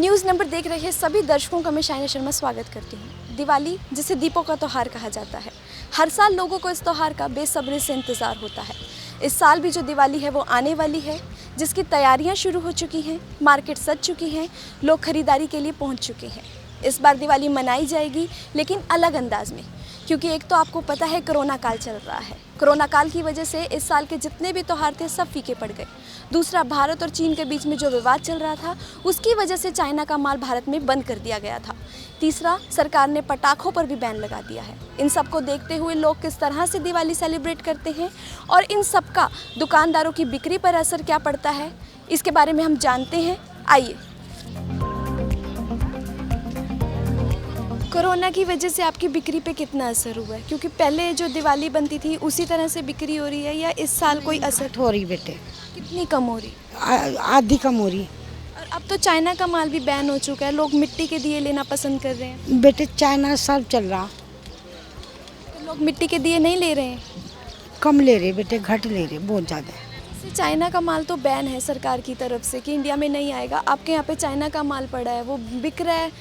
News number देख रहे सभी दर्शकों का मैं शाइना शर्मा स्वागत करती हूँ। दिवाली, जिसे दीपों का त्यौहार कहा जाता है, हर साल लोगों को इस त्यौहार का बेसब्री से इंतज़ार होता है। इस साल भी जो दिवाली है वो आने वाली है, जिसकी तैयारियां शुरू हो चुकी हैं, मार्केट सज चुकी हैं, लोग खरीदारी के लिए पहुंच चुके हैं। इस बार दिवाली मनाई जाएगी, लेकिन अलग अंदाज में, क्योंकि एक तो आपको पता है कोरोना काल चल रहा है। कोरोना काल की वजह से इस साल के जितने भी त्यौहार थे सब फीके पड़ गए। दूसरा, भारत और चीन के बीच में जो विवाद चल रहा था उसकी वजह से चाइना का माल भारत में बंद कर दिया गया था। तीसरा, सरकार ने पटाखों पर भी बैन लगा दिया है। इन सब को देखते हुए लोग किस तरह से दिवाली सेलिब्रेट करते हैं और इन सब का दुकानदारों की बिक्री पर असर क्या पड़ता है, इसके बारे में हम जानते हैं। आइए। कोरोना की वजह से आपकी बिक्री पे कितना असर हुआ है? क्योंकि पहले जो दिवाली बनती थी उसी तरह से बिक्री हो रही है या इस साल कोई असर हो रही बेटे? कितनी कम हो रही? आधी कम हो रही। और अब तो चाइना का माल भी बैन हो चुका है, लोग मिट्टी के दिए लेना पसंद कर रहे हैं। बेटे चाइना सब चल रहा, तो लोग मिट्टी के दिए नहीं ले रहे हैं? कम ले रहे बेटे, घट ले रहे बहुत ज़्यादा। जैसे चाइना का माल तो बैन है सरकार की तरफ से कि इंडिया में नहीं आएगा, आपके यहाँ पे चाइना का माल पड़ा है, वो बिक रहा है?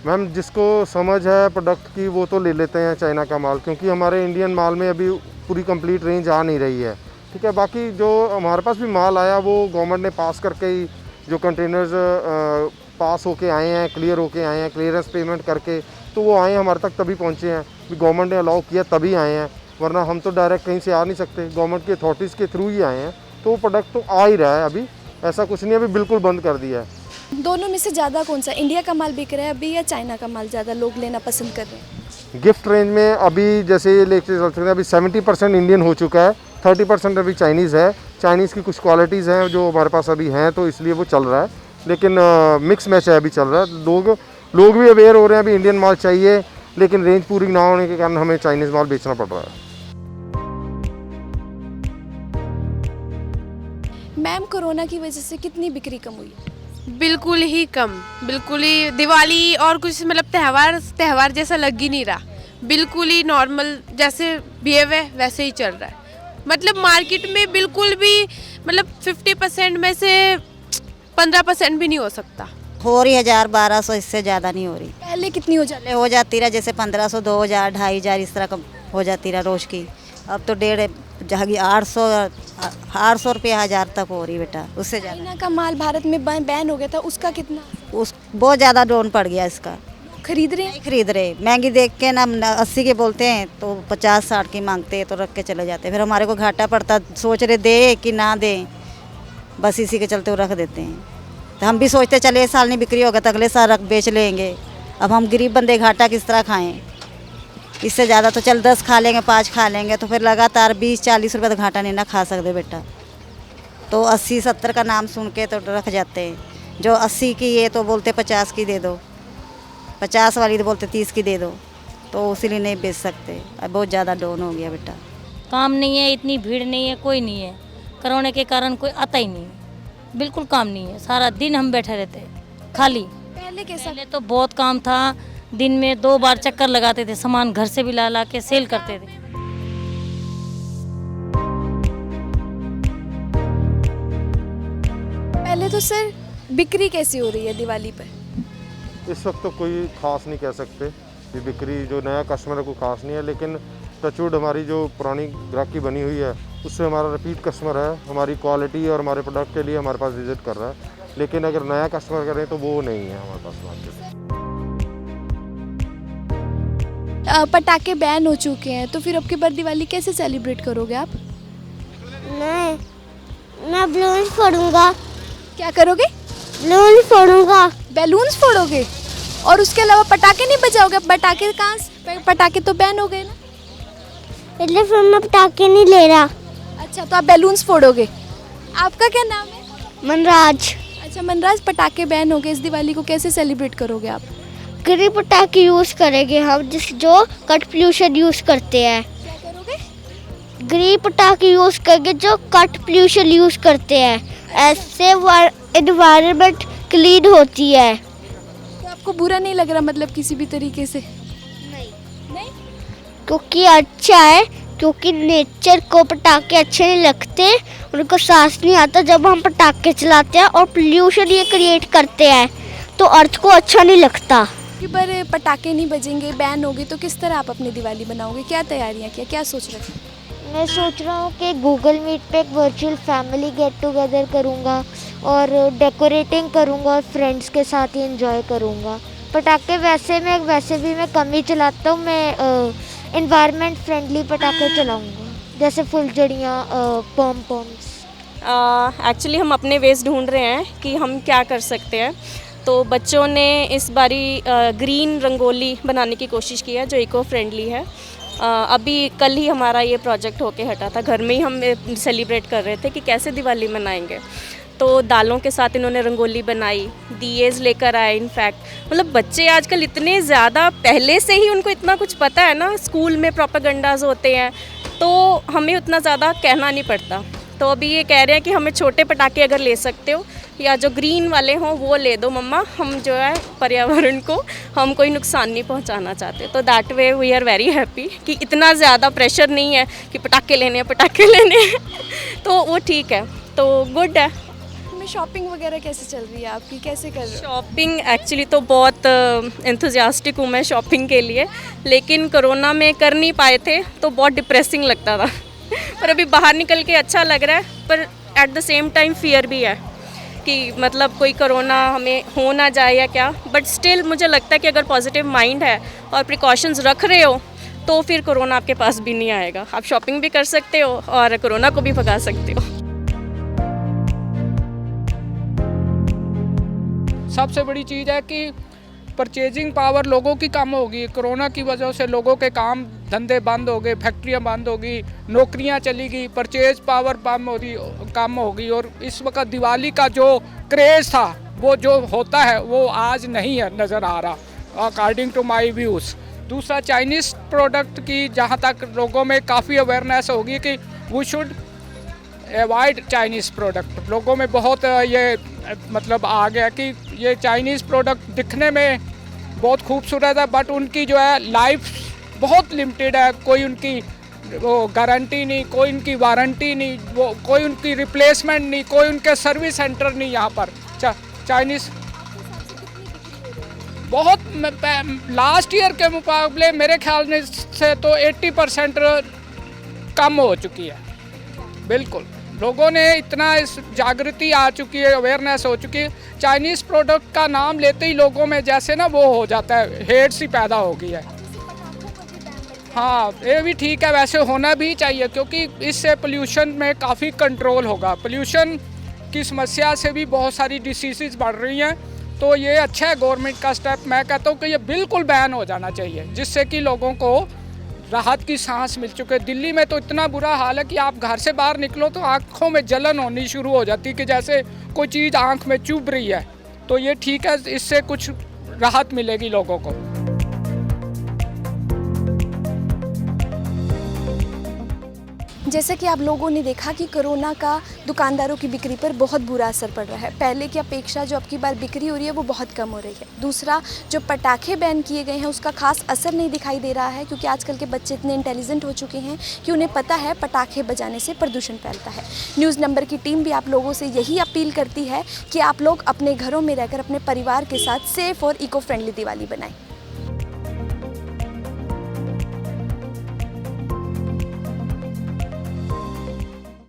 मैम, जिसको समझ है प्रोडक्ट की वो तो ले लेते हैं चाइना का माल, क्योंकि हमारे इंडियन माल में अभी पूरी कंप्लीट रेंज आ नहीं रही है। ठीक है, बाकी जो हमारे पास भी माल आया वो गवर्नमेंट ने पास करके ही, जो कंटेनर्स पास होके आए हैं, क्लियर होके आए हैं, क्लियरेंस पेमेंट करके, तो वो आए हमारे तक तभी पहुँचे हैं। गवर्नमेंट ने अलाउ किया तभी आए हैं, वरना हम तो डायरेक्ट कहीं से आ नहीं सकते, गवर्नमेंट की अथॉरिटीज़ के थ्रू ही आए हैं। तो वो प्रोडक्ट तो आ ही रहा है, अभी ऐसा कुछ नहीं, अभी बिल्कुल बंद कर दिया है। दोनों में से ज़्यादा कौन सा, इंडिया का माल बिक रहा है अभी या चाइना का माल ज़्यादा लोग लेना पसंद कर रहे हैं? गिफ्ट रेंज में अभी जैसे ये लेके चल सकते हैं, अभी 70% इंडियन हो चुका है, 30% अभी चाइनीज़ है। चाइनीज़ की कुछ क्वालिटीज़ हैं जो हमारे पास अभी हैं, तो इसलिए वो चल रहा है, लेकिन मिक्स मैच है, अभी चल रहा है। लोग भी अवेयर हो रहे हैं, अभी इंडियन माल चाहिए, लेकिन रेंज पूरी ना होने के कारण हमें चाइनीज़ माल बेचना पड़ रहा है। मैम, कोरोना की वजह से कितनी बिक्री कम हुई? बिल्कुल ही कम, बिल्कुल ही। दिवाली और कुछ मतलब त्यौहार जैसा लग ही नहीं रहा, बिल्कुल ही नॉर्मल जैसे बिहेव है वैसे ही चल रहा है। मतलब मार्केट में बिल्कुल भी मतलब 50% में से 15% भी नहीं हो सकता। हो रही 1000-1200, इससे ज़्यादा नहीं हो रही। पहले कितनी हो जाती? हो जाती रहा जैसे 1500, 2000, 2500 इस तरह का हो जाती रहा रोज़ की। अब तो 800 रुपये 1000 तक हो रही बेटा, उससे ज़्यादा। चाइना का माल भारत में बैन हो गया था, उसका कितना? उस बहुत ज़्यादा डाउन पड़ गया इसका। खरीद रहे हैं? नहीं खरीद रहे, महंगी देख के ना 80 के बोलते हैं तो 50-60 की मांगते हैं, तो रख के चले जाते हैं। फिर हमारे को घाटा पड़ता, सोच रहे दे कि ना दें, बस इसी के चलते वो रख देते हैं। तो हम भी सोचते चले इस साल नहीं बिक्री होगा तो अगले साल रख बेच लेंगे। अब हम गरीब बंदे घाटा किस तरह खाएँ? इससे ज़्यादा तो चल 10 खा लेंगे, 5 खा लेंगे, तो फिर लगातार 20-40 रुपये तो घाटा नहीं ना खा सकते बेटा। तो 80-70 का नाम सुन के तो रख जाते हैं। जो 80 की है तो बोलते 50 की दे दो, 50 वाली तो बोलते 30 की दे दो, तो इसीलिए नहीं बेच सकते। अब बहुत ज़्यादा डाउन हो गया बेटा। काम नहीं है, इतनी भीड़ नहीं है, कोई नहीं है। कोरोना के कारण कोई आता ही नहीं है, बिल्कुल काम नहीं है। सारा दिन हम बैठे रहते हैं खाली। पहले कैसा? पहले तो बहुत काम था, दिन में 2 बार चक्कर लगाते थे, सामान घर से भी ला के सेल करते थे। पहले तो सर बिक्री कैसी हो रही है दिवाली पर? इस वक्त तो कोई ख़ास नहीं कह सकते कि बिक्री, जो नया कस्टमर है कोई ख़ास नहीं है, लेकिन टचवुड हमारी जो पुरानी ग्राहकी बनी हुई है उससे हमारा रिपीट कस्टमर है, हमारी क्वालिटी और हमारे प्रोडक्ट के लिए हमारे पास विजिट कर रहा है। लेकिन अगर नया कस्टमर करें तो वो नहीं है हमारे पास मार्केट। पटाखे बैन हो चुके हैं, तो फिर अब की बार दिवाली कैसे सेलिब्रेट करोगे आप? मैं बैलून फोड़ूंगा। क्या करोगे? बैलून फोड़ूंगा। बैलून्स फोड़ोगे? और उसके अलावा पटाखे नहीं बजाओगे? पटाखे कहाँ से? पटाखे तो बैन हो गए ना। इसलिए फिर मैं पटाखे नहीं ले रहा। अच्छा, तो आप बैलून्स फोड़ोगे। आपका क्या नाम है? मनराज। अच्छा मनराज, पटाखे बैन हो गए, इस दिवाली को कैसे सेलिब्रेट करोगे आप? ग्रीन पटाखे यूज़ करेंगे हम, जो कट पोल्यूशन यूज़ करते हैं। क्या करोगे? ग्रीन पटाखे यूज़ करेंगे जो कट पोल्यूशन यूज़ करते हैं, ऐसे एनवायरनमेंट क्लीन होती है। तो आपको बुरा नहीं लग रहा मतलब किसी भी तरीके से? नहीं? क्योंकि अच्छा है, क्योंकि नेचर को पटाखे अच्छे नहीं लगते, उनको सांस नहीं आता जब हम पटाखे चलाते हैं और पोल्यूशन ये क्रिएट करते हैं, तो अर्थ को अच्छा नहीं लगता। कि पर पटाखे नहीं बजेंगे, बैन होगी, तो किस तरह आप अपनी दिवाली बनाओगे? क्या तैयारियां किया, क्या सोच रहे थे? मैं सोच रहा हूँ कि गूगल मीट पे एक वर्चुअल फैमिली गेट टुगेदर करूँगा और डेकोरेटिंग करूँगा और फ्रेंड्स के साथ ही एंजॉय करूँगा। पटाखे वैसे भी मैं कम ही चलाता हूँ। मैं एनवायरनमेंट फ्रेंडली पटाखे चलाऊँगा, जैसे फुलझड़ियाँ, पॉम पॉम्स। एक्चुअली हम अपने वेज ढूंढ रहे हैं कि हम क्या कर सकते हैं। तो बच्चों ने इस बारी ग्रीन रंगोली बनाने की कोशिश की है जो इको फ्रेंडली है। अभी कल ही हमारा ये प्रोजेक्ट होके हटा था। घर में ही हम सेलिब्रेट कर रहे थे कि कैसे दिवाली मनाएंगे। तो दालों के साथ इन्होंने रंगोली बनाई, दिएज लेकर आए। इनफैक्ट मतलब बच्चे आजकल इतने ज़्यादा, पहले से ही उनको इतना कुछ पता है ना, स्कूल में प्रोपेगेंडाज होते हैं, तो हमें उतना ज़्यादा कहना नहीं पड़ता। तो अभी ये कह रहे हैं कि हमें छोटे पटाखे अगर ले सकते हो या जो ग्रीन वाले हों वो ले दो मम्मा, हम जो है पर्यावरण को हम कोई नुकसान नहीं पहुंचाना चाहते। तो that way we are very happy कि इतना ज़्यादा प्रेशर नहीं है कि पटाखे लेने हैं तो वो ठीक है, तो गुड है। में शॉपिंग वगैरह कैसे चल रही है आपकी, कैसे कर रहे हो? शॉपिंग एक्चुअली तो बहुत एंथुजियास्टिक हूँ मैं शॉपिंग के लिए, लेकिन कोरोना में कर नहीं पाए थे तो बहुत डिप्रेसिंग लगता था पर अभी बाहर निकल के अच्छा लग रहा है, पर at the same time fear भी है कि मतलब कोई कोरोना हमें हो ना जाए या क्या। बट स्टिल मुझे लगता है कि अगर पॉजिटिव माइंड है और प्रिकॉशंस रख रहे हो तो फिर कोरोना आपके पास भी नहीं आएगा। आप शॉपिंग भी कर सकते हो और कोरोना को भी भगा सकते हो। सबसे बड़ी चीज़ है कि परचेजिंग पावर लोगों की कम होगी। कोरोना की वजह से लोगों के काम धंधे बंद हो गए, फैक्ट्रियां बंद हो गई, नौकरियां चली गई, परचेज पावर कम होगी। और इस वक्त दिवाली का जो क्रेज़ था वो जो होता है वो आज नहीं है नज़र आ रहा अकॉर्डिंग टू माई व्यूज़। दूसरा, चाइनीज़ प्रोडक्ट की जहाँ तक लोगों में काफ़ी अवेयरनेस होगी कि we should avoid Chinese product. लोगों में बहुत ये मतलब आ गया कि ये चाइनीज़ प्रोडक्ट दिखने में बहुत खूबसूरत है बट उनकी जो है लाइफ बहुत लिमिटेड है। कोई उनकी वो गारंटी नहीं, कोई उनकी वारंटी नहीं, वो कोई उनकी रिप्लेसमेंट नहीं, कोई उनके सर्विस सेंटर नहीं। यहाँ पर चाइनीज़ बहुत लास्ट ईयर के मुकाबले मेरे ख्याल से तो 80% कम हो चुकी है। बिल्कुल, लोगों ने इतना इस जागृति आ चुकी है, अवेयरनेस हो चुकी है। चाइनीज़ प्रोडक्ट का नाम लेते ही लोगों में जैसे ना वो हो जाता है, हेट सी पैदा हो गई है। हाँ, ये भी ठीक है, वैसे होना भी चाहिए क्योंकि इससे पोल्यूशन में काफ़ी कंट्रोल होगा। पोल्यूशन की समस्या से भी बहुत सारी डिसीज़ बढ़ रही हैं, तो ये अच्छा है गवर्नमेंट का स्टेप। मैं कहता हूँ कि ये बिल्कुल बैन हो जाना चाहिए जिससे कि लोगों को राहत की सांस मिल चुके। दिल्ली में तो इतना बुरा हाल है कि आप घर से बाहर निकलो तो आँखों में जलन होनी शुरू हो जाती कि जैसे कोई चीज़ आँख में चुभ रही है। तो ये ठीक है, इससे कुछ राहत मिलेगी लोगों को। जैसा कि आप लोगों ने देखा कि कोरोना का दुकानदारों की बिक्री पर बहुत बुरा असर पड़ रहा है। पहले की अपेक्षा जो अब की बार बिक्री हो रही है वो बहुत कम हो रही है। दूसरा, जो पटाखे बैन किए गए हैं उसका खास असर नहीं दिखाई दे रहा है क्योंकि आजकल के बच्चे इतने इंटेलिजेंट हो चुके हैं कि उन्हें पता है पटाखे बजाने से प्रदूषण फैलता है। न्यूज़ नंबर की टीम भी आप लोगों से यही अपील करती है कि आप लोग अपने घरों में रहकर अपने परिवार के साथ सेफ और इको फ्रेंडली दिवाली बनाएं।